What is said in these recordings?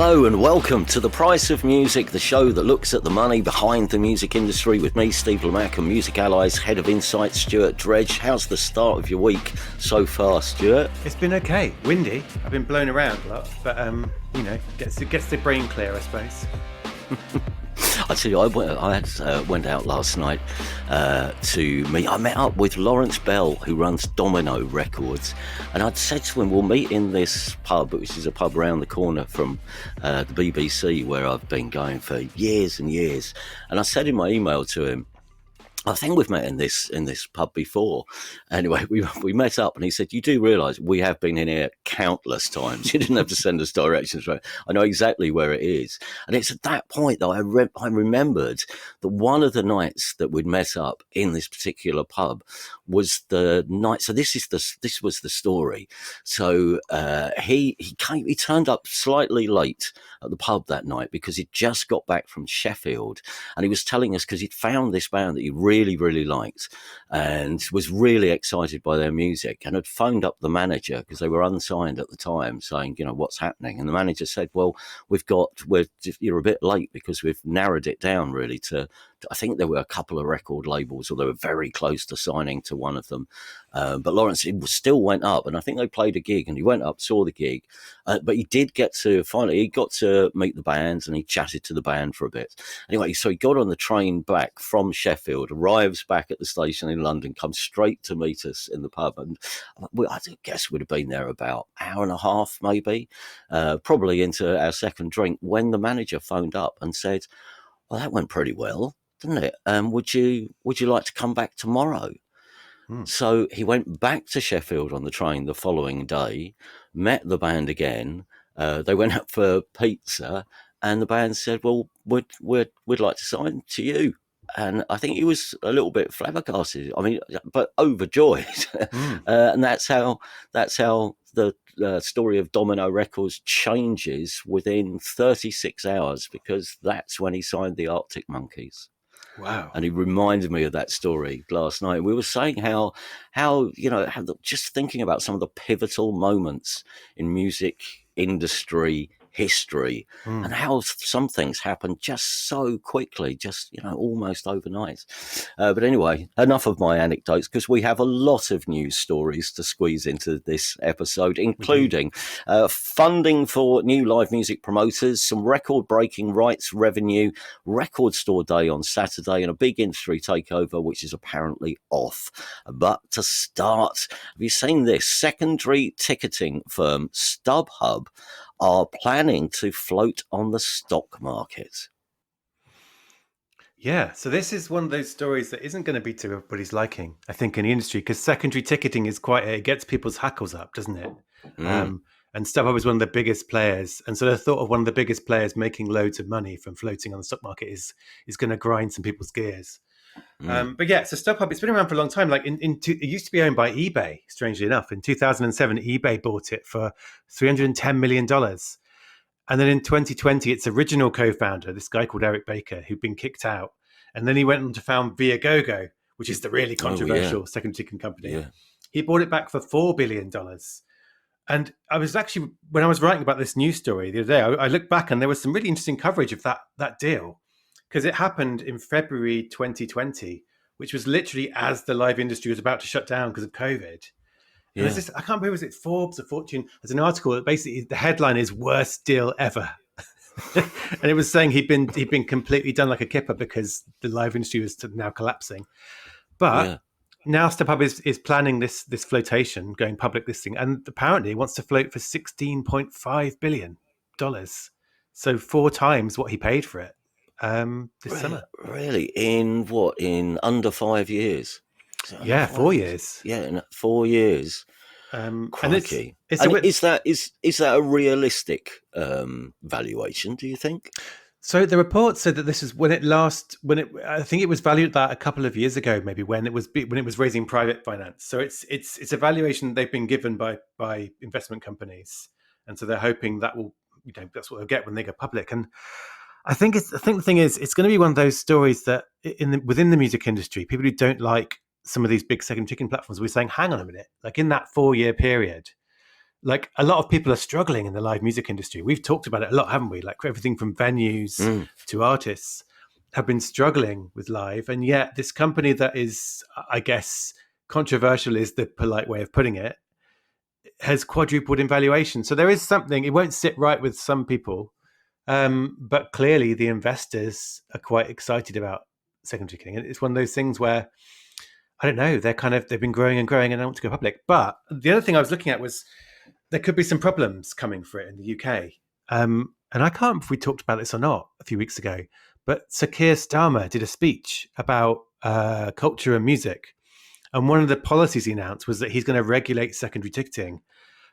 Hello and welcome to The Price of Music, the show that looks at the money behind the music industry with me, Steve Lamack, and Music Allies Head of Insight, Stuart Dredge. How's the start of your week so far, Stuart? It's been okay. Windy. I've been blown around a lot, but gets the brain clear, I suppose. I tell you, I went out last night I met up with Lawrence Bell, who runs Domino Records, and I'd said to him, we'll meet in this pub, which is a pub around the corner from the BBC, where I've been going for years and years. And I said in my email to him, I think we've met in this pub before. Anyway, we met up and he said, you do realise we have been in here countless times. You didn't have to send us directions. Right? I know exactly where it is. And it's at that point that I remembered that one of the nights that we'd met up in this particular pub was the night. So this was the story. So he turned up slightly late at the pub that night because he'd just got back from Sheffield, and he was telling us because he'd found this band that he really, really liked and was really excited by their music, and had phoned up the manager because they were unsigned at the time, saying, what's happening? And the manager said, well, you're a bit late because we've narrowed it down really to I think there were a couple of record labels, or they were very close to signing to one of them. But Lawrence still went up, and I think they played a gig, and he went up, saw the gig. But he got to meet the bands, and he chatted to the band for a bit. Anyway, so he got on the train back from Sheffield, arrives back at the station in London, comes straight to meet us in the pub. And I guess we'd have been there about an hour and a half, maybe, probably into our second drink, when the manager phoned up and said, well, that went pretty well, didn't it? Would you like to come back tomorrow? So he went back to Sheffield on the train the following day, met the band again. They went out for pizza, and the band said, well, we'd like to sign to you. And I think he was a little bit flabbergasted. I mean, but overjoyed. And that's how the story of Domino Records changes within 36 hours, because that's when he signed the Arctic Monkeys. Wow. And he reminded me of that story last night. We were saying how just thinking about some of the pivotal moments in music industry history, and how some things happen just so quickly, just almost overnight. But anyway, enough of my anecdotes, because we have a lot of news stories to squeeze into this episode, including funding for new live music promoters, some record-breaking rights revenue, Record Store Day on Saturday, and a big industry takeover which is apparently off. But to start, have you seen this? Secondary ticketing firm StubHub are planning to float on the stock market. Yeah, so this is one of those stories that isn't going to be to everybody's liking, I think, in the industry, because secondary ticketing is it gets people's hackles up, doesn't it? And StubHub is one of the biggest players, and so the thought of one of the biggest players making loads of money from floating on the stock market is going to grind some people's gears. But yeah, so StubHub, it's been around for a long time. Like it used to be owned by eBay, strangely enough. In 2007, eBay bought it for $310 million. And then in 2020, its original co-founder, this guy called Eric Baker, who'd been kicked out. And then he went on to found Viagogo, which is the really controversial second ticketing company. Yeah. He bought it back for $4 billion. And I was actually, when I was writing about this news story the other day, I looked back and there was some really interesting coverage of that deal. Because it happened in February 2020, which was literally as the live industry was about to shut down because of COVID. Yeah. And I can't remember, was it Forbes or Fortune? There's an article that basically the headline is "Worst Deal Ever," and it was saying he'd been completely done like a kipper because the live industry was now collapsing. But now StubHub is planning this flotation, going public listing, and apparently it wants to float for $16.5 billion, so 4 times what he paid for it. This summer. Really? In under 5 years? So 4 years. Yeah, in 4 years. Crikey. And is that a realistic valuation, do you think? So the report said that this is I think it was valued that a couple of years ago, maybe when it was raising private finance. So it's a valuation they've been given by investment companies, and so they're hoping that will that's what they'll get when they go public. And I think the thing is, it's going to be one of those stories that within the music industry, people who don't like some of these big second ticketing platforms will be saying, hang on a minute, like in that 4 year period, like a lot of people are struggling in the live music industry. We've talked about it a lot, haven't we? Like everything from venues to artists have been struggling with live. And yet this company that is, I guess, controversial is the polite way of putting it, has quadrupled in valuation. So there is something, it won't sit right with some people. But clearly the investors are quite excited about secondary ticketing. And it's one of those things where, I don't know, they've been growing and growing and they want to go public. But the other thing I was looking at was there could be some problems coming for it in the UK. And I can't remember if we talked about this or not a few weeks ago, but Sir Keir Starmer did a speech about culture and music. And one of the policies he announced was that he's going to regulate secondary ticketing.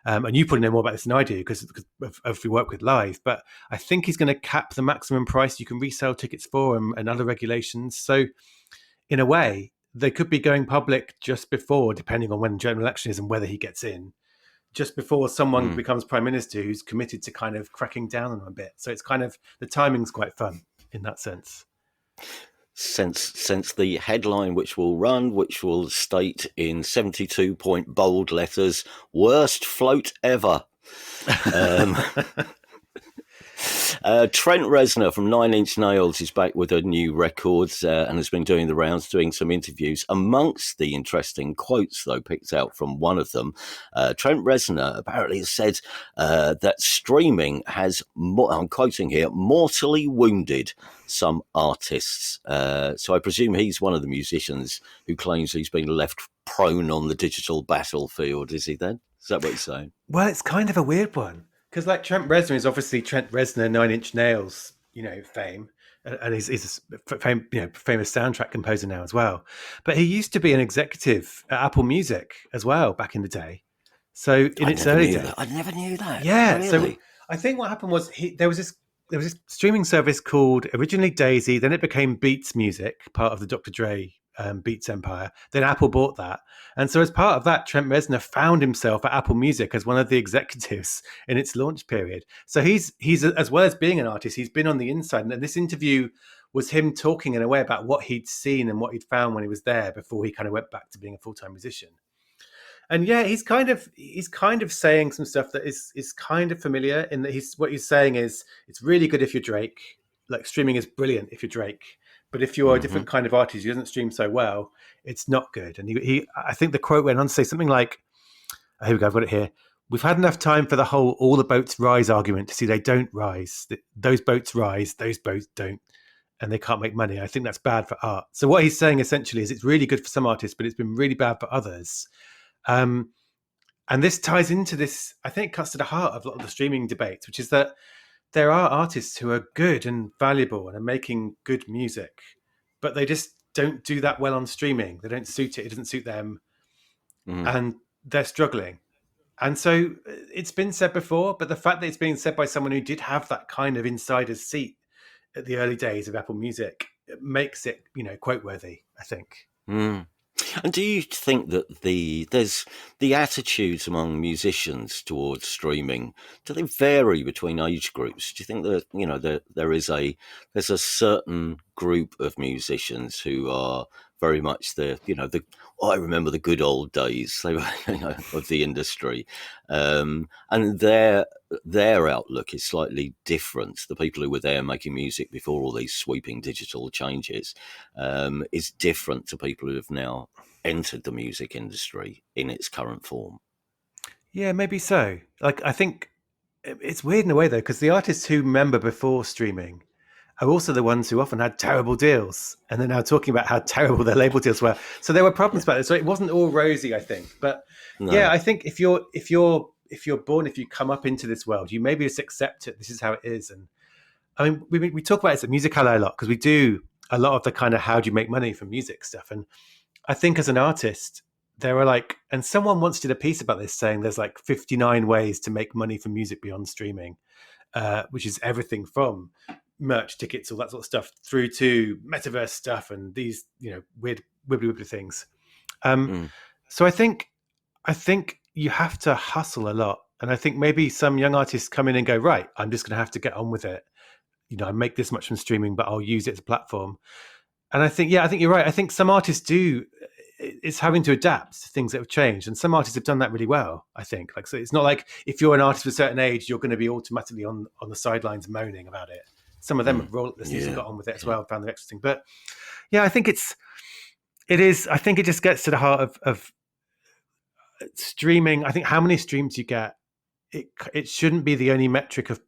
And you probably know more about this than I do because of we work with live. But I think he's going to cap the maximum price you can resell tickets for and other regulations. So in a way, they could be going public just before, depending on when the general election is and whether he gets in, just before someone becomes prime minister who's committed to kind of cracking down on them a bit. So it's kind of, the timing's quite fun in that sense. Since the headline which will state in 72-point bold letters, worst float ever. Trent Reznor from Nine Inch Nails is back with a new record and has been doing the rounds, doing some interviews. Amongst the interesting quotes, though, picked out from one of them, Trent Reznor apparently has said that streaming has, I'm quoting here, mortally wounded some artists. So I presume he's one of the musicians who claims he's been left prone on the digital battlefield, is he then? Is that what he's saying? Well, it's kind of a weird one. Because like Trent Reznor is obviously Trent Reznor, Nine Inch Nails, fame, and he's a famous soundtrack composer now as well. But he used to be an executive at Apple Music as well back in the day. So in its early days, I never knew that. Yeah. Really? So I think what happened was there was this streaming service called originally Daisy, then it became Beats Music, part of the Dr. Dre Beats empire. Then Apple bought that. And so as part of that, Trent Reznor found himself at Apple Music as one of the executives in its launch period. So he's as well as being an artist, he's been on the inside. And this interview was him talking in a way about what he'd seen and what he'd found when he was there before he kind of went back to being a full-time musician. And yeah, he's kind of saying some stuff that is kind of familiar in that what he's saying is it's really good if you're Drake, like streaming is brilliant if you're Drake. But if you're a different kind of artist who doesn't stream so well, it's not good. And I think the quote went on to say something like, here we go, I've got it here. We've had enough time for the whole all the boats rise argument to see they don't rise. Those boats rise, those boats don't. And they can't make money. I think that's bad for art. So what he's saying essentially is it's really good for some artists, but it's been really bad for others. And this ties into this, I think it cuts to the heart of a lot of the streaming debates, which is that there are artists who are good and valuable and are making good music, but they just don't do that well on streaming. They don't suit it. It doesn't suit them. And they're struggling. And so it's been said before, but the fact that it's being said by someone who did have that kind of insider's seat at the early days of Apple Music makes it, quote worthy, I think. And do you think that there's the attitudes among musicians towards streaming, do they vary between age groups? Do you think that there's a certain group of musicians who are very much I remember the good old days they were, of the industry, and their outlook is slightly different. The people who were there making music before all these sweeping digital changes is different to people who have now entered the music industry in its current form. Yeah, maybe so. Like, I think it's weird in a way though, because the artists who remember before streaming are also the ones who often had terrible deals, and they're now talking about how terrible their label deals were. So there were problems about it. So it wasn't all rosy, I think. But yeah, I think if you're born, if you come up into this world, you maybe just accept it. This is how it is. And I mean, we talk about it at Music Hello a lot because we do a lot of the kind of how do you make money from music stuff. And I think as an artist, there are and someone once did a piece about this saying there's 59 ways to make money from music beyond streaming, which is everything from merch tickets, all that sort of stuff, through to metaverse stuff and these, weird wibbly things. So I think you have to hustle a lot. And I think maybe some young artists come in and go, right, I'm just going to have to get on with it. I make this much from streaming, but I'll use it as a platform. And I think you're right. I think some artists do it's having to adapt to things that have changed, and some artists have done that really well, I think. Like, so it's not like if you're an artist of a certain age, you're going to be automatically on the sidelines moaning about it. Some of them have rolled up their sleeves and got on with it as well, found it interesting. But yeah, I think it is. I think it just gets to the heart of streaming. I think how many streams you get, it shouldn't be the only metric of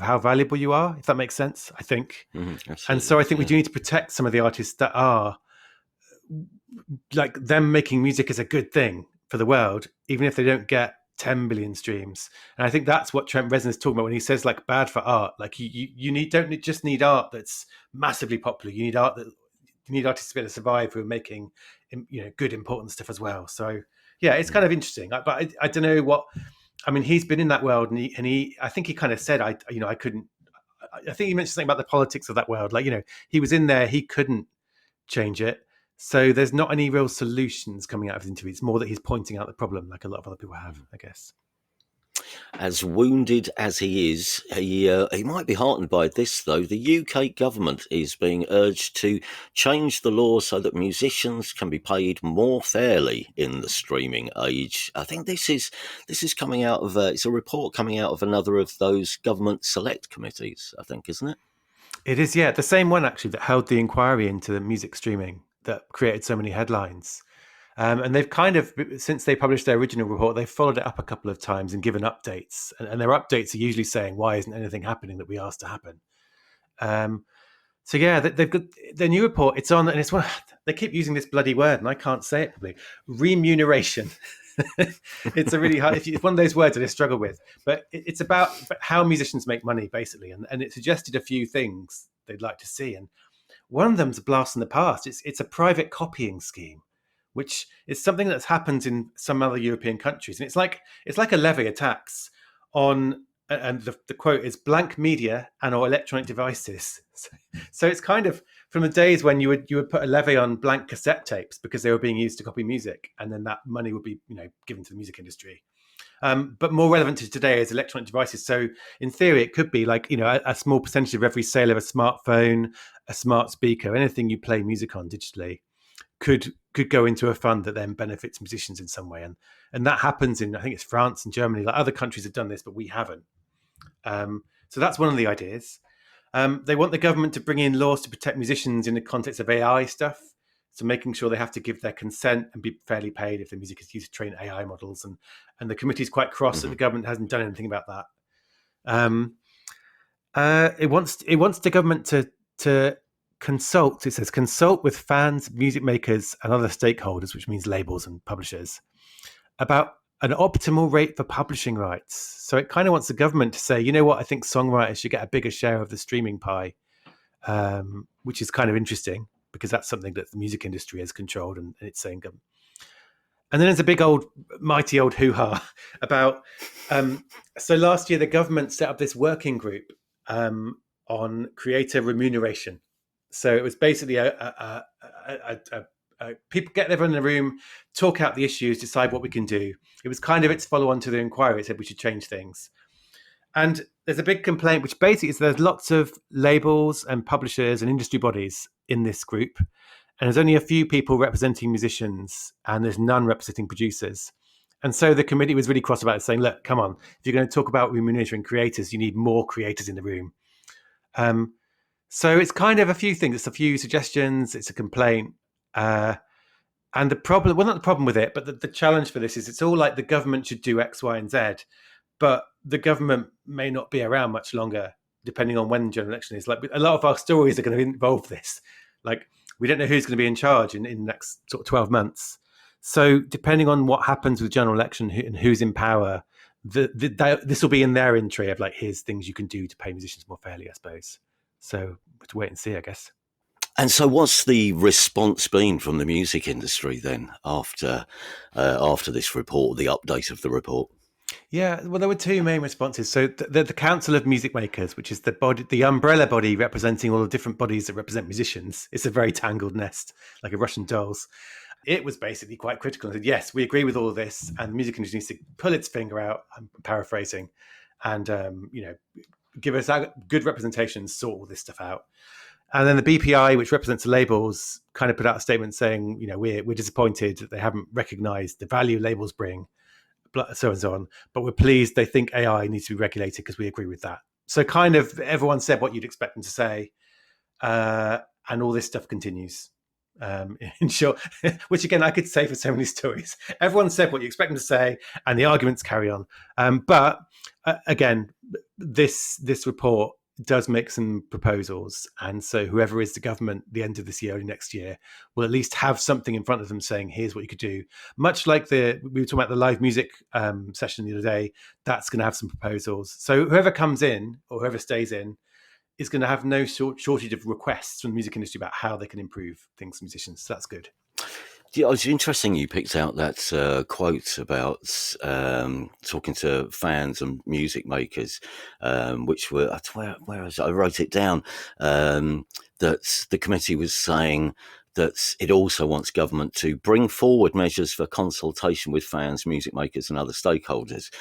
how valuable you are, if that makes sense. I think, and so I think we do need to protect some of the artists that are like them. Making music is a good thing for the world, even if they don't get 10 billion streams. And I think that's what Trent Reznor is talking about when he says like bad for art. Like you don't just need art that's massively popular. You need artists to be able to survive who are making, good important stuff as well. So yeah, it's kind of interesting. But I don't know what. I mean, he's been in that world, and he I think he kind of said, I couldn't. I think he mentioned something about the politics of that world. Like, he was in there, he couldn't change it. So there's not any real solutions coming out of his interview. It's more that he's pointing out the problem, like a lot of other people have, I guess. As wounded as he is, he might be heartened by this, though. The UK government is being urged to change the law so that musicians can be paid more fairly in the streaming age. I think this is coming out of it's a report coming out of another of those government select committees, I think, isn't it? It is, yeah, the same one actually that held the inquiry into the music streaming that created so many headlines. And they've kind of, since they published their original report, they've followed it up a couple of times and given updates. And their updates are usually saying, why isn't anything happening that we asked to happen? So yeah, they've got their new report. It's on, and it's one. They keep using this bloody word, and I can't say it properly. Remuneration. It's a really hard. It's one of those words that I struggle with. But it's about how musicians make money, basically, and it suggested a few things they'd like to see. And one of them's a blast in the past. It's a private copying scheme, which is something that's happened in some other European countries, and it's like a levy, a tax on. And the quote is blank media and or electronic devices. So it's kind of from the days when you would put a levy on blank cassette tapes because they were being used to copy music, and then that money would be given to the music industry. But more relevant to today is electronic devices. So in theory, it could be like a small percentage of every sale of a smartphone, a smart speaker, anything you play music on digitally could go into a fund that then benefits musicians in some way. And that happens in, I think it's France and Germany. Like other countries have done this, but we haven't. So that's one of the ideas. They want the government to bring in laws to protect musicians in the context of AI stuff. So making sure they have to give their consent and be fairly paid if the music is used to train AI models. And the committee is quite cross that the government hasn't done anything about that. It wants the government to consult. It says consult with fans, music makers, and other stakeholders, which means labels and publishers, about an optimal rate for publishing rights. So it kind of wants the government to say, you know what, I think songwriters should get a bigger share of the streaming pie, which is kind of interesting because that's something that the music industry has controlled, and it's saying. And then there's a big mighty old hoo-ha about. So last year, the government set up this working group on creator remuneration. So it was basically people get everyone in a room, talk out the issues, decide what we can do. It was kind of its follow-on to the inquiry. It said we should change things. And there's a big complaint, which basically is there's lots of labels and publishers and industry bodies in this group. And there's only a few people representing musicians, and there's none representing producers. And so the committee was really cross about it, saying, look, come on, if you're going to talk about remunerating creators, you need more creators in the room. So it's kind of a few things. It's a few suggestions. It's a complaint. And the problem, well, not the problem with it, but the challenge for this is it's all like the government should do X, Y, and Z, but the government may not be around much longer, depending on when the general election is. Like a lot of our stories are going to involve this. Like we don't know who's going to be in charge in the next sort of 12 months. So depending on what happens with the general election and who's in power, this will be in their entry of like, here's things you can do to pay musicians more fairly, I suppose. So we have to wait and see, I guess. And so what's the response been from the music industry then after this report, the update of the report? Yeah, well, there were two main responses. So the Council of Music Makers, which is the umbrella body representing all the different bodies that represent musicians. It's a very tangled nest, like a Russian dolls. It was basically quite critical and said, yes, we agree with all of this, and the music industry needs to pull its finger out, I'm paraphrasing, and give us good representation, sort all this stuff out. And then the BPI, which represents the labels, kind of put out a statement saying, we're disappointed that they haven't recognised the value labels bring, so and so on. But we're pleased they think AI needs to be regulated because we agree with that. So kind of everyone said what you'd expect them to say, and all this stuff continues. In short, which again I could say for so many stories. Everyone said what you expect them to say, and the arguments carry on. But again, this report does make some proposals, and so whoever is the government the end of this year, early next year, will at least have something in front of them saying, "Here's what you could do." Much like we were talking about the live music session the other day, that's going to have some proposals. So whoever comes in or whoever stays in is going to have no shortage of requests from the music industry about how they can improve things for musicians. So that's good. Yeah, it's interesting you picked out that quote about talking to fans and music makers, which were, where is it? I wrote it down, that the committee was saying that it also wants government to bring forward measures for consultation with fans, music makers and other stakeholders,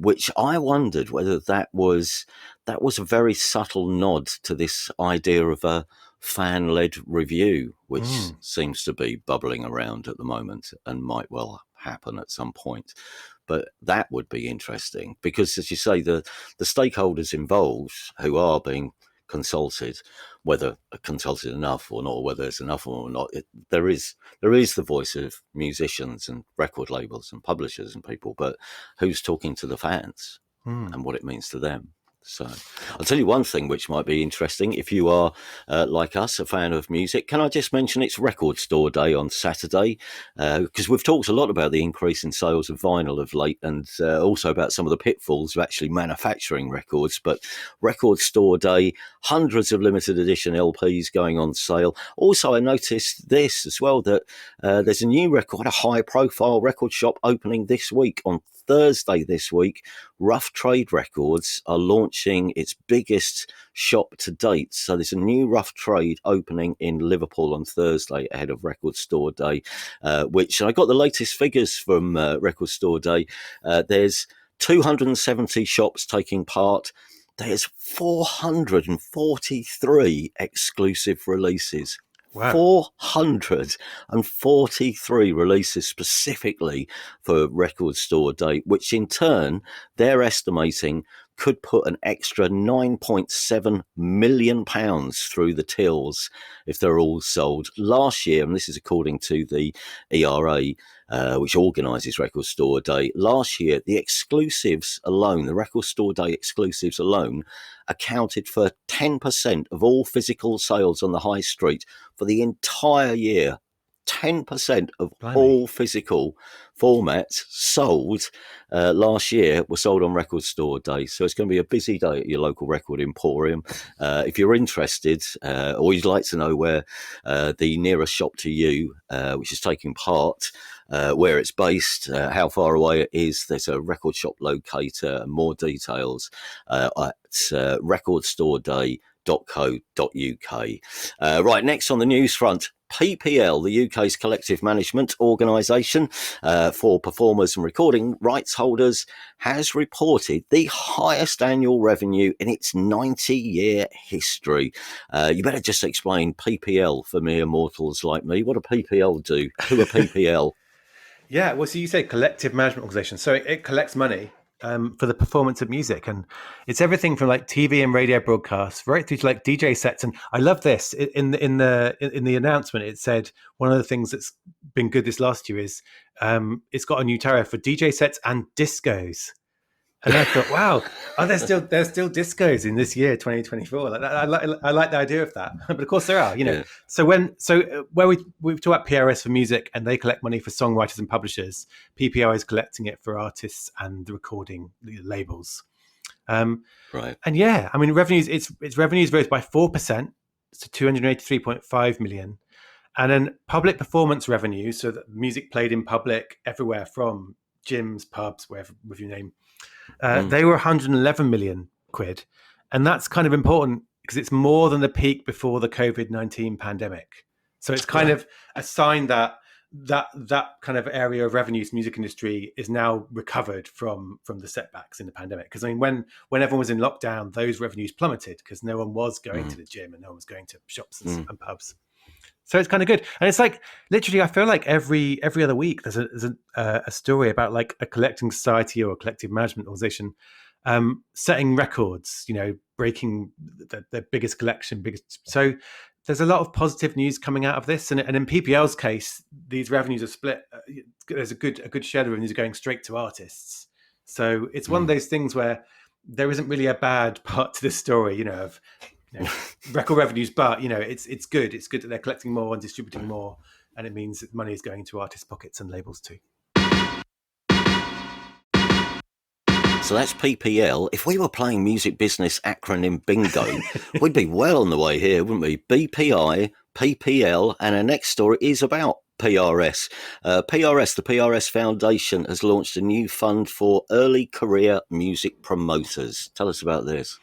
which I wondered whether that was a very subtle nod to this idea of a fan-led review, which seems to be bubbling around at the moment and might well happen at some point. But that would be interesting because, as you say, the stakeholders involved who are being consulted, whether consulted enough or not, whether it's enough or not, there is the voice of musicians and record labels and publishers and people, but who's talking to the fans and what it means to them? So I'll tell you one thing which might be interesting if you are, like us, a fan of music. Can I just mention it's Record Store Day on Saturday? Because we've talked a lot about the increase in sales of vinyl of late and also about some of the pitfalls of actually manufacturing records. But Record Store Day, hundreds of limited edition LPs going on sale. Also, I noticed this as well, that there's a new record, a high profile record shop opening this week on Thursday this week. Rough Trade Records are launching its biggest shop to date. So there's a new Rough Trade opening in Liverpool on Thursday ahead of Record Store Day, which I got the latest figures from Record Store Day. There's 270 shops taking part. There's 443 exclusive releases. Wow. 443 releases specifically for Record Store Day, which in turn they're estimating could put an extra £9.7 million through the tills if they're all sold. Last year, and this is according to the ERA, which organises Record Store Day, last year the exclusives alone, the Record Store Day exclusives alone, accounted for 10% of all physical sales on the high street for the entire year. 10% of all physical formats sold last year were sold on Record Store Day. So it's going to be a busy day at your local record emporium. If you're interested or you'd like to know where the nearest shop to you, which is taking part, where it's based, how far away it is, there's a record shop locator and more details at recordstoreday.co.uk. Right, next on the news front, PPL, the UK's collective management organisation for performers and recording rights holders, has reported the highest annual revenue in its 90-year history. You better just explain PPL for mere mortals like me. What do PPL do? Who are PPL? Yeah, well, so you say collective management organisation. So it collects money for the performance of music, and it's everything from like TV and radio broadcasts right through to like DJ sets. And I love this in the announcement. It said one of the things that's been good this last year is it's got a new tariff for DJ sets and discos. And I thought, wow, there's still discos in this year, 2024. Like that, I like the idea of that. But of course there are, Yeah. So where we've talked about PRS for music and they collect money for songwriters and publishers, PPR is collecting it for artists and the recording labels. Right. And yeah, I mean, its revenues rose by 4% to 283.5 million. And then public performance revenue, so that music played in public everywhere from gyms, pubs, wherever with your name, they were 111 million quid. And that's kind of important because it's more than the peak before the COVID-19 pandemic. So it's kind of a sign that that kind of area of revenues, music industry, is now recovered from the setbacks in the pandemic. Because I mean, when everyone was in lockdown, those revenues plummeted because no one was going to the gym and no one was going to shops and pubs. So it's kind of good. And it's like, literally, I feel like every other week there's a story about like a collecting society or a collective management organization setting records, breaking the biggest collection, So there's a lot of positive news coming out of this. And in PPL's case, these revenues are split. There's a good share of revenues are going straight to artists. So it's one of those things where there isn't really a bad part to this story, of record revenues, but it's good. It's good that they're collecting more and distributing more, and it means that money is going to artists' pockets and labels too. So that's PPL. If we were playing music business acronym bingo, we'd be well on the way here, wouldn't we? BPI, PPL, and our next story is about PRS. PRS, the PRS Foundation, has launched a new fund for early career music promoters. Tell us about this.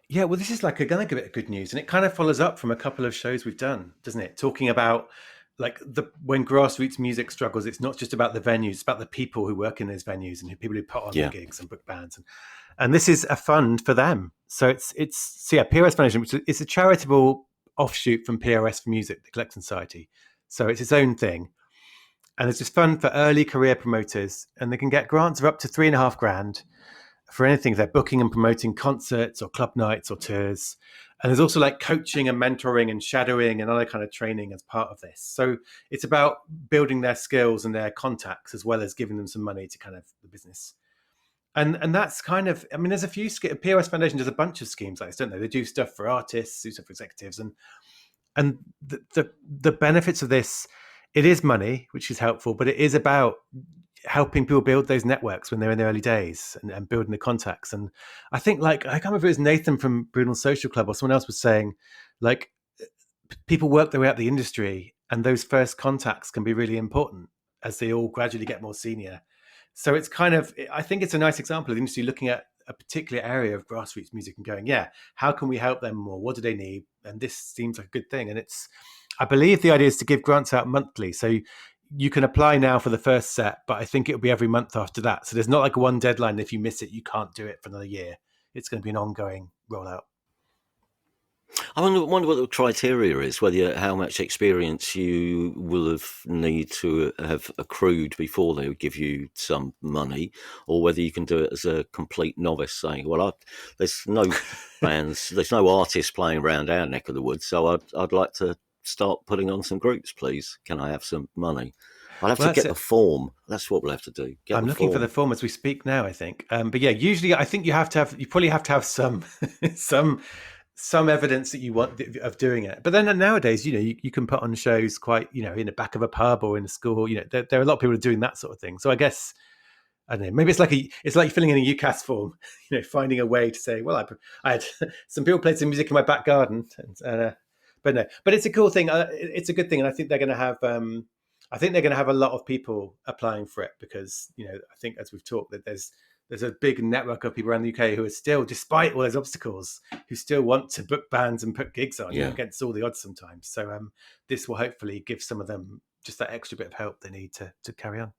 Yeah, well, this is like a bit of good news, and it kind of follows up from a couple of shows we've done, doesn't it? Talking about like when grassroots music struggles, it's not just about the venues, it's about the people who work in those venues and people who put on the gigs and book bands, and this is a fund for them. So it's PRS Foundation, which is a charitable offshoot from PRS for Music, the Collecting Society. So it's its own thing, and it's just fund for early career promoters, and they can get grants of up to $3,500 for anything if they're booking and promoting concerts or club nights or tours. And there's also like coaching and mentoring and shadowing and other kind of training as part of this. So it's about building their skills and their contacts as well as giving them some money to kind of the business. And that's kind of, I mean, there's a few, PRS Foundation does a bunch of schemes like this, don't they? They do stuff for artists, do stuff for executives. And the benefits of this, it is money, which is helpful, but it is about helping people build those networks when they're in the early days and building the contacts. And I think I can't remember if it was Nathan from Brunel Social Club or someone else was saying like people work their way up the industry and those first contacts can be really important as they all gradually get more senior. So it's kind of, I think it's a nice example of the industry looking at a particular area of grassroots music and going, how can we help them more? What do they need? And this seems like a good thing. And I believe the idea is to give grants out monthly. So you can apply now for the first set, but I think it'll be every month after that. So there's not like one deadline. If you miss it, you can't do it for another year. It's going to be an ongoing rollout. I wonder what the criteria is, how much experience you will need to have accrued before they would give you some money, or whether you can do it as a complete novice saying, well, there's no bands, there's no artists playing around our neck of the woods, so I'd like to start putting on some groups, please. Can I have some money? I'll have to get the form. That's what we'll have to do. I'm looking for the form as we speak now, I think. But yeah, usually I think you probably have to have some some evidence that you want of doing it. But then nowadays, you can put on shows quite, in the back of a pub or in a school. There are a lot of people doing that sort of thing. So I guess, I don't know, maybe it's like filling in a UCAS form, finding a way to say, well, I had some people played some music in my back garden, but no, but it's a cool thing. It's a good thing, and I think they're going to have. I think they're going to have a lot of people applying for it because I think as we've talked that there's a big network of people around the UK who are still, despite all those obstacles, who still want to book bands and put gigs on against all the odds sometimes. So this will hopefully give some of them just that extra bit of help they need to carry on.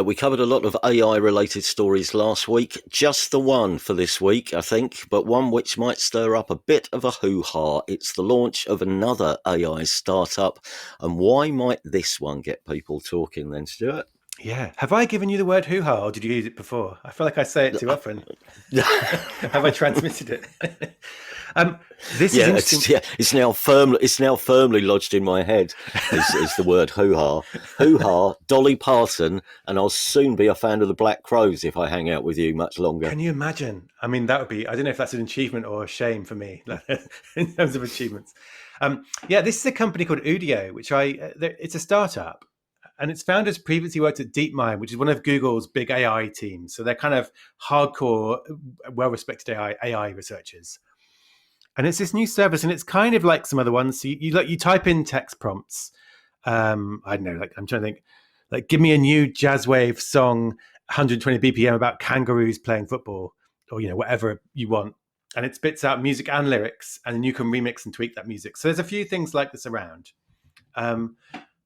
We covered a lot of AI-related stories last week. Just the one for this week, I think, but one which might stir up a bit of a hoo-ha. It's the launch of another AI startup. And why might this one get people talking then, Stuart? Yeah. Have I given you the word hoo-ha, or did you use it before? I feel like I say it too often. Have I transmitted it? It's now firmly lodged in my head. Is the word hoo-ha, Dolly Parton, and I'll soon be a fan of the Black Crowes if I hang out with you much longer. Can you imagine? I mean, that would be. I don't know if that's an achievement or a shame for me in terms of achievements. This is a company called Udio, which it's a startup. And its founders previously worked at DeepMind, which is one of Google's big AI teams. So they're kind of hardcore, well-respected AI researchers. And it's this new service, and it's kind of like some other ones. So you type in text prompts. I don't know, I'm trying to think, give me a new jazz wave song, 120 BPM about kangaroos playing football, or whatever you want. And it spits out music and lyrics, and then you can remix and tweak that music. So there's a few things like this around.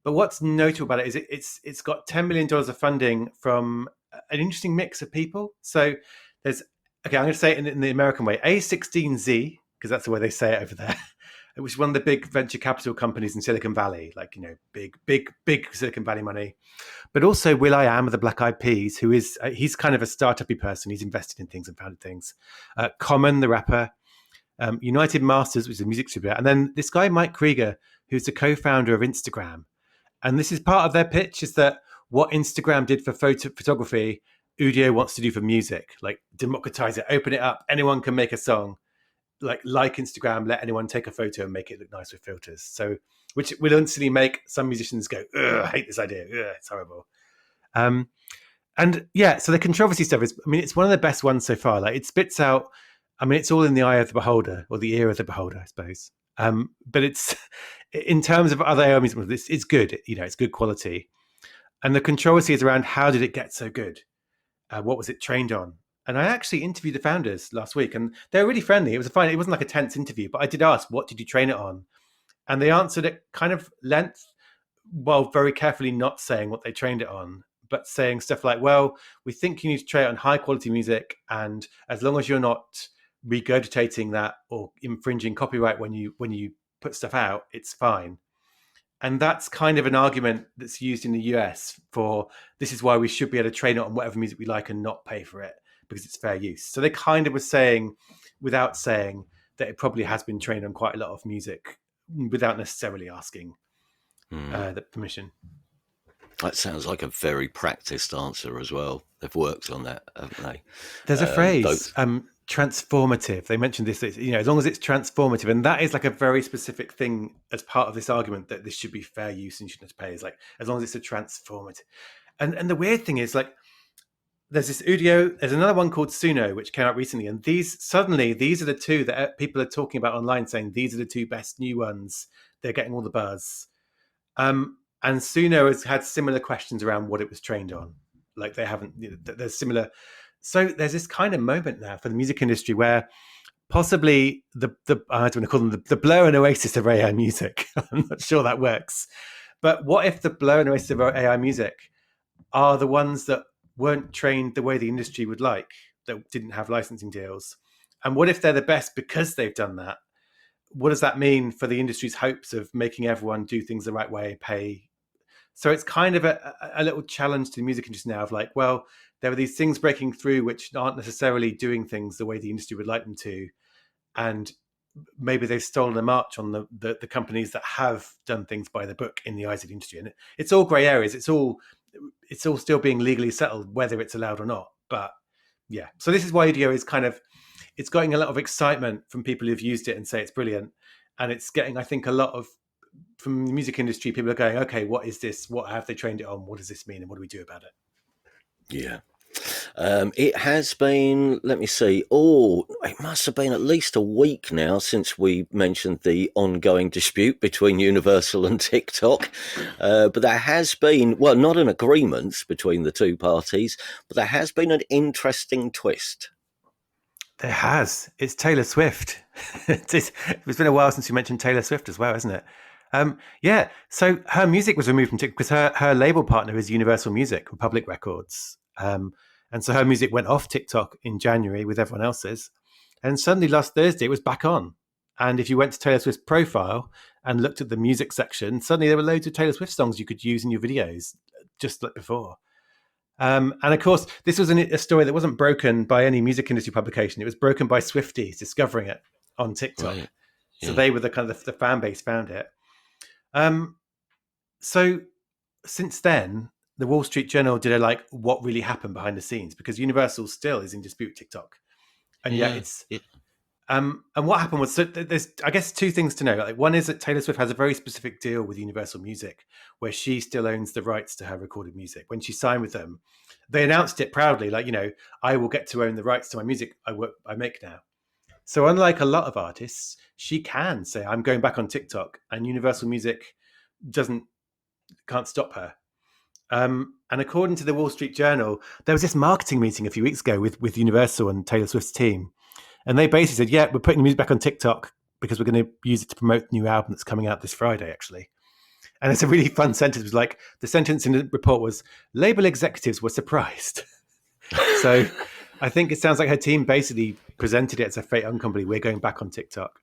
But what's notable about it is it's got $10 million of funding from an interesting mix of people. So there's, okay, I'm going to say it in the American way, A16Z, because that's the way they say it over there, which is one of the big venture capital companies in Silicon Valley, like, big Silicon Valley money. But also Will I Am of the Black Eyed Peas, who is, he's kind of a startup-y person. He's invested in things and founded things. Common, the rapper. United Masters, which is a music distributor. And then this guy, Mike Krieger, who's the co-founder of Instagram. And this is part of their pitch, is that what Instagram did for photography, Udio wants to do for music, like democratize it, open it up. Anyone can make a song, like Instagram, let anyone take a photo and make it look nice with filters. So, which will instantly make some musicians go, I hate this idea. Ugh, it's horrible. And yeah, so the controversy stuff is, I mean, it's one of the best ones so far. Like, it spits out, I mean, it's all in the eye of the beholder, or the ear of the beholder, I suppose. But it's, in terms of other AI music, it's good. It's good quality. And the controversy is around, how did it get so good? What was it trained on? And I actually interviewed the founders last week, and they were really friendly. It wasn't like a tense interview, but I did ask, what did you train it on? And they answered it kind of length, while very carefully not saying what they trained it on, but saying stuff like, well, we think you need to train it on high quality music, and as long as you're not regurgitating that or infringing copyright when you put stuff out, it's fine. And that's kind of an argument that's used in the US for, this is why we should be able to train it on whatever music we like and not pay for it, because it's fair use. So they kind of were saying, without saying, that it probably has been trained on quite a lot of music without necessarily asking the permission. That sounds like a very practiced answer as well. They've worked on that, haven't they? There's a phrase, transformative. They mentioned this, as long as it's transformative, and that is like a very specific thing as part of this argument that this should be fair use and you shouldn't have to pay. Is like, as long as it's a transformative. And the weird thing is, like, there's this Udio, there's another one called Suno, which came out recently, and these are the two that people are talking about online, saying these are the two best new ones. They're getting all the buzz. And Suno has had similar questions around what it was trained on. Like, they haven't, there's similar. So there's this kind of moment now for the music industry where possibly I don't want to call them the Blur and Oasis of AI music. I'm not sure that works. But what if the Blur and Oasis of AI music are the ones that weren't trained the way the industry would like, that didn't have licensing deals? And what if they're the best because they've done that? What does that mean for the industry's hopes of making everyone do things the right way, pay? So it's kind of a little challenge to the music industry now of like, well, there are these things breaking through which aren't necessarily doing things the way the industry would like them to. And maybe they've stolen a march on the companies that have done things by the book in the eyes of the industry. And it's all grey areas. It's all still being legally settled, whether it's allowed or not. But yeah, so this is why Udio is kind of, it's getting a lot of excitement from people who've used it and say it's brilliant. And it's getting, I think, a lot of, from the music industry, people are going, okay, what is this? What have they trained it on? What does this mean? And what do we do about it? Yeah. It has been, let me see, it must have been at least a week now since we mentioned the ongoing dispute between Universal and TikTok. But there has been, well, not an agreement between the two parties, but there has been an interesting twist. There has. It's Taylor Swift. It's been a while since you mentioned Taylor Swift as well, isn't it? Yeah. So her music was removed from TikTok because her label partner is Universal Music, Republic Records. And so her music went off TikTok in January with everyone else's. And suddenly last Thursday, it was back on. And if you went to Taylor Swift's profile and looked at the music section, suddenly there were loads of Taylor Swift songs you could use in your videos, just like before. And of course, this was a story that wasn't broken by any music industry publication. It was broken by Swifties discovering it on TikTok. Right. Yeah. So they were the kind of the fan base found it. So since then, the Wall Street Journal did what really happened behind the scenes, because Universal still is in dispute with TikTok. And yet it's... and what happened was, so there's, I guess, two things to know. Like, one is that Taylor Swift has a very specific deal with Universal Music, where she still owns the rights to her recorded music. When she signed with them, they announced it proudly, like, I will get to own the rights to my music I make now. So unlike a lot of artists, she can say, I'm going back on TikTok, and Universal Music can't stop her. And according to the Wall Street Journal, there was this marketing meeting a few weeks ago with Universal and Taylor Swift's team. And they basically said, yeah, we're putting the music back on TikTok because we're going to use it to promote the new album that's coming out this Friday, actually. And it's a really fun sentence. It was like, the sentence in the report was, label executives were surprised. So I think it sounds like her team basically presented it as a fate company. We're going back on TikTok.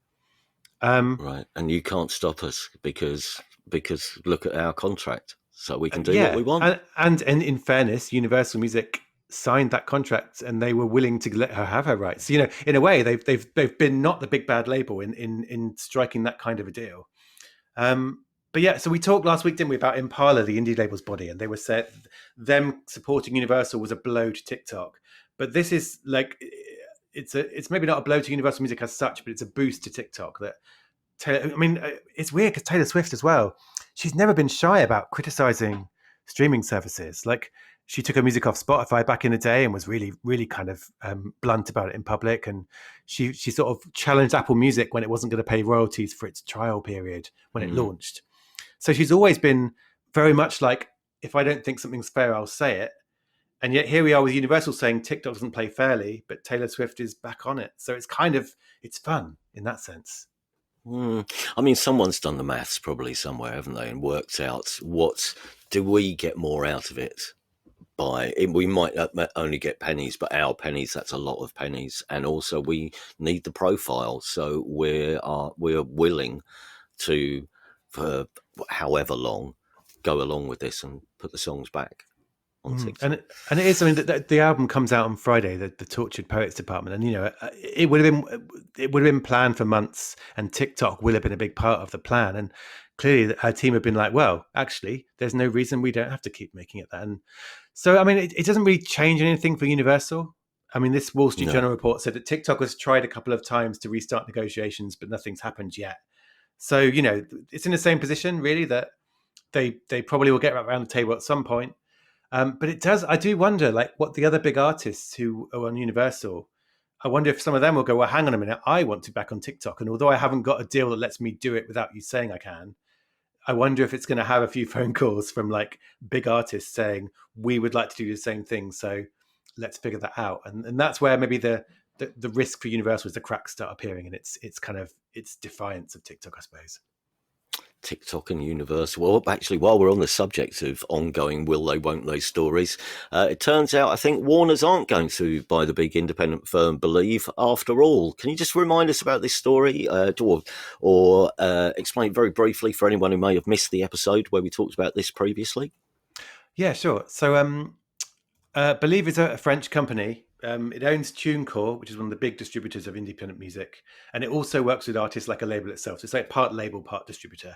Right. And you can't stop us because look at our contract. So we can do what we want. And in fairness, Universal Music signed that contract and they were willing to let her have her rights. So, in a way, they've been not the big bad label in striking that kind of a deal. But yeah, so we talked last week, didn't we, about Impala, the indie label's body, and they were said them supporting Universal was a blow to TikTok. But this is like, it's maybe not a blow to Universal Music as such, but it's a boost to TikTok. It's weird because Taylor Swift as well, she's never been shy about criticizing streaming services. Like, she took her music off Spotify back in the day and was really, really kind of blunt about it in public. And she sort of challenged Apple Music when it wasn't going to pay royalties for its trial period when it launched. So she's always been very much like, if I don't think something's fair, I'll say it. And yet here we are with Universal saying TikTok doesn't play fairly, but Taylor Swift is back on it. So it's fun in that sense. I mean, someone's done the maths probably somewhere, haven't they, and worked out what do we get more out of it by. We might only get pennies, but our pennies, that's a lot of pennies. And also we need the profile. So we're willing to, for however long, go along with this and put the songs back on TikTok. And it is, the album comes out on Friday, the Tortured Poets Department, and it would have been planned for months, and TikTok will have been a big part of the plan. And clearly our team have been like, well, actually, there's no reason we don't have to keep making it that. And so, it doesn't really change anything for Universal. This Wall Street Journal report said that TikTok has tried a couple of times to restart negotiations, but nothing's happened yet. So, it's in the same position, really, that they probably will get around the table at some point. But I do wonder, like, what the other big artists who are on Universal, I wonder if some of them will go, well, hang on a minute, I want to be back on TikTok. And although I haven't got a deal that lets me do it without you saying I can, I wonder if it's going to have a few phone calls from like big artists saying, we would like to do the same thing. So let's figure that out. And that's where maybe the risk for Universal is the cracks start appearing, and it's defiance of TikTok, I suppose. TikTok and Universal. Well, actually, while we're on the subject of ongoing will they, won't they stories, it turns out I think Warners aren't going to buy the big independent firm Believe after all. Can you just remind us about this story or explain very briefly for anyone who may have missed the episode where we talked about this previously? Yeah, sure. So Believe is a French company. It owns TuneCore, which is one of the big distributors of independent music. And it also works with artists like a label itself. So it's like part label, part distributor.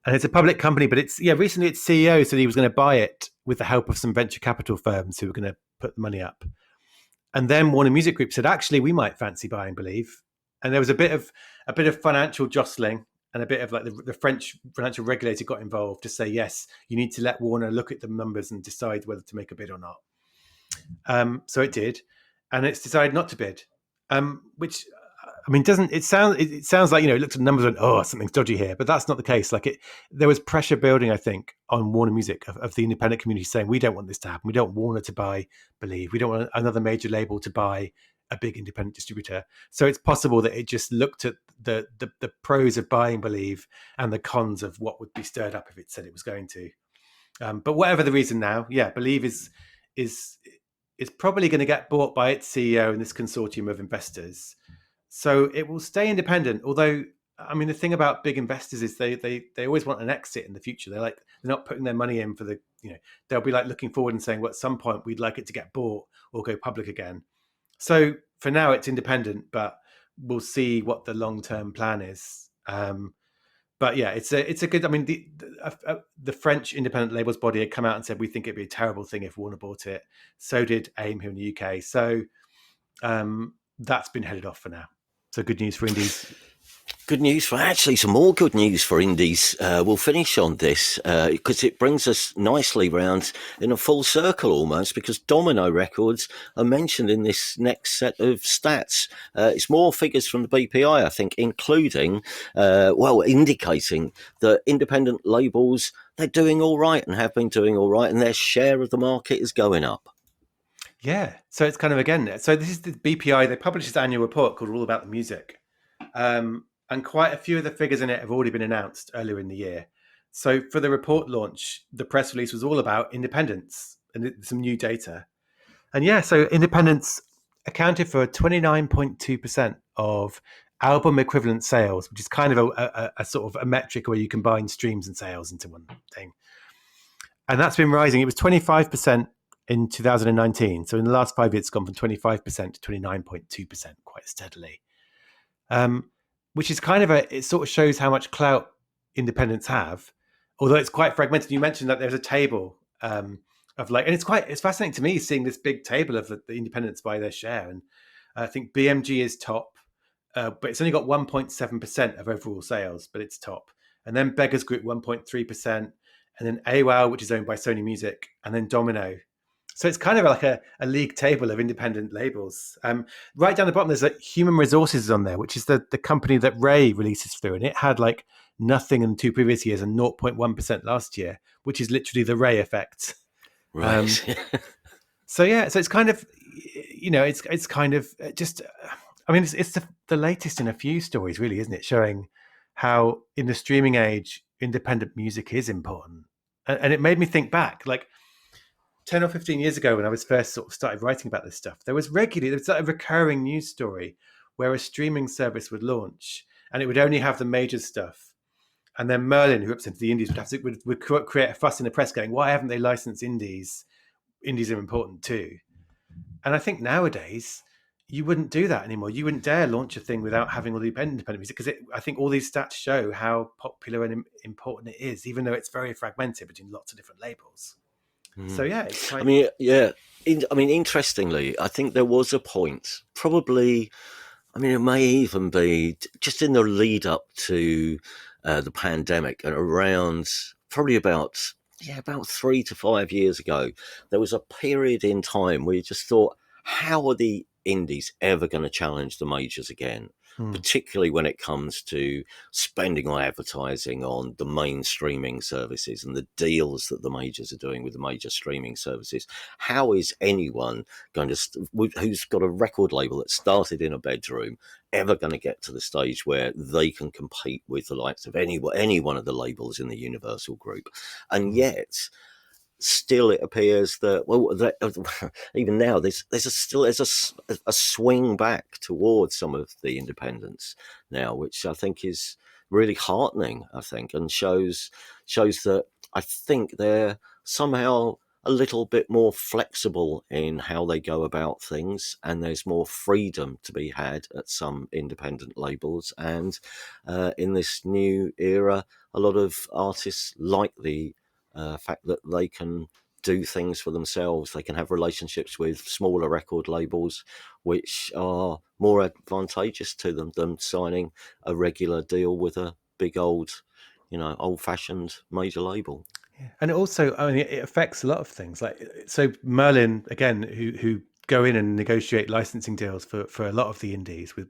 And it's a public company, but recently its CEO said he was going to buy it with the help of some venture capital firms who were going to put the money up. And then Warner Music Group said, actually, we might fancy buying Believe. And there was a bit of financial jostling, and a bit of like the French financial regulator got involved to say, yes, you need to let Warner look at the numbers and decide whether to make a bid or not. So it did, and it's decided not to bid, which doesn't it sounds like, it looked at the numbers and something's dodgy here, but that's not the case. Like there was pressure building, I think, on Warner Music of the independent community saying, we don't want this to happen. We don't want Warner to buy Believe. We don't want another major label to buy a big independent distributor. So it's possible that it just looked at the pros of buying Believe and the cons of what would be stirred up if it said it was going to. But whatever the reason now, Believe is probably going to get bought by its CEO and this consortium of investors. So it will stay independent. Although, the thing about big investors is they always want an exit in the future. They're not putting their money in for they'll be like looking forward and saying, well, at some point we'd like it to get bought or go public again. So for now it's independent, but we'll see what the long-term plan is. But yeah, it's a good. The French independent labels body had come out and said we think it'd be a terrible thing if Warner bought it. So did AIM here in the UK. So that's been headed off for now. So good news for indies. Good news for actually some more good news for indies. We'll finish on this because it brings us nicely round in a full circle almost, because Domino Records are mentioned in this next set of stats. It's more figures from the BPI, I think, including, indicating that independent labels, they're doing all right and have been doing all right, and their share of the market is going up. Yeah. So it's kind of, again, so this is the BPI. They published this annual report called All About the Music. And quite a few of the figures in it have already been announced earlier in the year. So for the report launch, the press release was all about independents and some new data. And yeah, so independents accounted for 29.2% of album equivalent sales, which is kind of a sort of a metric where you combine streams and sales into one thing. And that's been rising. It was 25% in 2019. So in the last 5 years, it's gone from 25% to 29.2% quite steadily. Which is kind of it sort of shows how much clout independents have, although it's quite fragmented. You mentioned that there's a table of like, and it's fascinating to me seeing this big table of the independents by their share. And I think BMG is top, but it's only got 1.7% of overall sales, but it's top. And then Beggars Group 1.3%, and then AWOW, which is owned by Sony Music, and then Domino. So it's kind of like a league table of independent labels. Right down the bottom, there's Human Resources on there, which is the company that Ray releases through. And it had like nothing in 2 previous years and 0.1% last year, which is literally the Ray effect. Right. So it's kind of, it's kind of just, I mean, it's the latest in a few stories, really, isn't it? Showing how in the streaming age, independent music is important. And it made me think back, like 10 or 15 years ago when I was first sort of started writing about this stuff, there was a recurring news story where a streaming service would launch and it would only have the major stuff. And then Merlin, who represented the indies, would create a fuss in the press going, why haven't they licensed indies? Indies are important too. And I think nowadays you wouldn't do that anymore. You wouldn't dare launch a thing without having all the independent music, because I think all these stats show how popular and important it is, even though it's very fragmented between lots of different labels. So yeah, it's quite... Interestingly, I think there was a point, probably, it may even be just in the lead up to the pandemic, and around probably about 3 to 5 years ago, there was a period in time where you just thought, how are the indies ever going to challenge the majors again? Particularly when it comes to spending on advertising on the main streaming services and the deals that the majors are doing with the major streaming services. How is anyone going to, who's got a record label that started in a bedroom, ever going to get to the stage where they can compete with the likes of any one of the labels in the Universal Group? And yet, still it appears that even now there's a swing back towards some of the independents now, which I think is really heartening, and shows that I think they're somehow a little bit more flexible in how they go about things, and there's more freedom to be had at some independent labels. And in this new era, a lot of artists like the fact that they can do things for themselves. They can have relationships with smaller record labels, which are more advantageous to them than signing a regular deal with a big old-fashioned major label. Yeah. And also, it affects a lot of things. Like, so Merlin, again, who go in and negotiate licensing deals for a lot of the indies with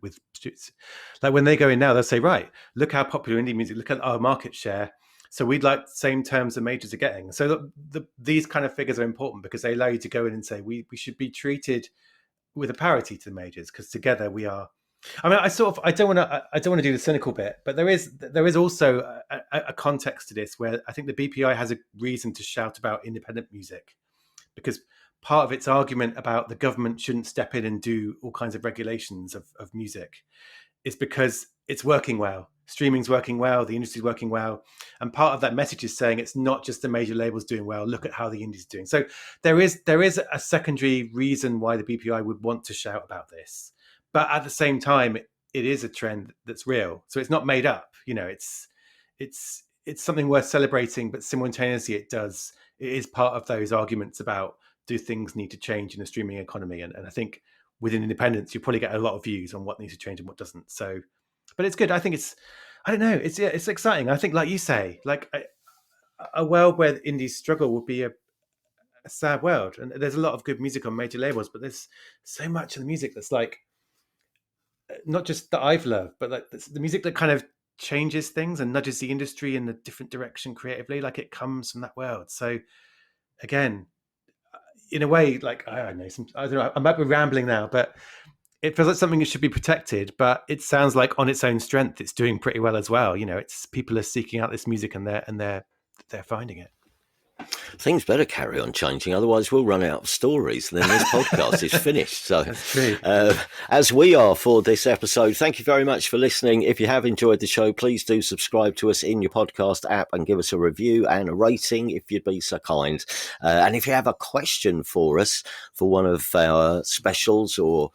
like when they go in now, they'll say, right, look how popular indie music, look at our market share. So we'd like the same terms the majors are getting. So these kind of figures are important because they allow you to go in and say we should be treated with a parity to the majors, because together we are. I don't want to do the cynical bit, but there is also a context to this where I think the BPI has a reason to shout about independent music, because part of its argument about the government shouldn't step in and do all kinds of regulations of music is because it's working well. Streaming's working well, the industry's working well. And part of that message is saying it's not just the major labels doing well, look at how the indies are doing. So there is a secondary reason why the BPI would want to shout about this. But at the same time, it is a trend that's real. So it's not made up. It's something worth celebrating, but simultaneously it is part of those arguments about, do things need to change in the streaming economy? And I think within independence, you probably get a lot of views on what needs to change and what doesn't. So, but it's good. I think it's exciting. I think, like you say, like a world where indies struggle would be a sad world. And there's a lot of good music on major labels, but there's so much of the music that's like, not just that I've loved, but like the music that kind of changes things and nudges the industry in a different direction creatively. Like, it comes from that world. So again, in a way, like, I don't know, I might be rambling now, but it feels like something that should be protected, but it sounds like on its own strength, it's doing pretty well as well. It's people are seeking out this music and they're they're finding it. Things better carry on changing, otherwise we'll run out of stories. Then this podcast is finished. So, That's true. As we are for this episode, thank you very much for listening. If you have enjoyed the show, please do subscribe to us in your podcast app and give us a review and a rating if you'd be so kind. And if you have a question for us for one of our specials, or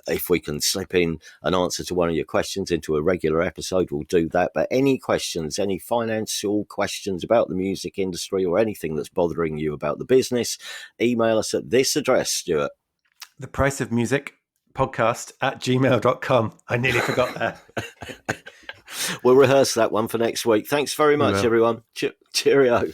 if we can slip in an answer to one of your questions into a regular episode, we'll do that. But any questions, any financial questions about the music industry or anything that's bothering you about the business, email us at this address, Stuart. thepriceofmusicpodcast@gmail.com. I nearly forgot that. We'll rehearse that one for next week. Thanks very much, everyone. Cheerio.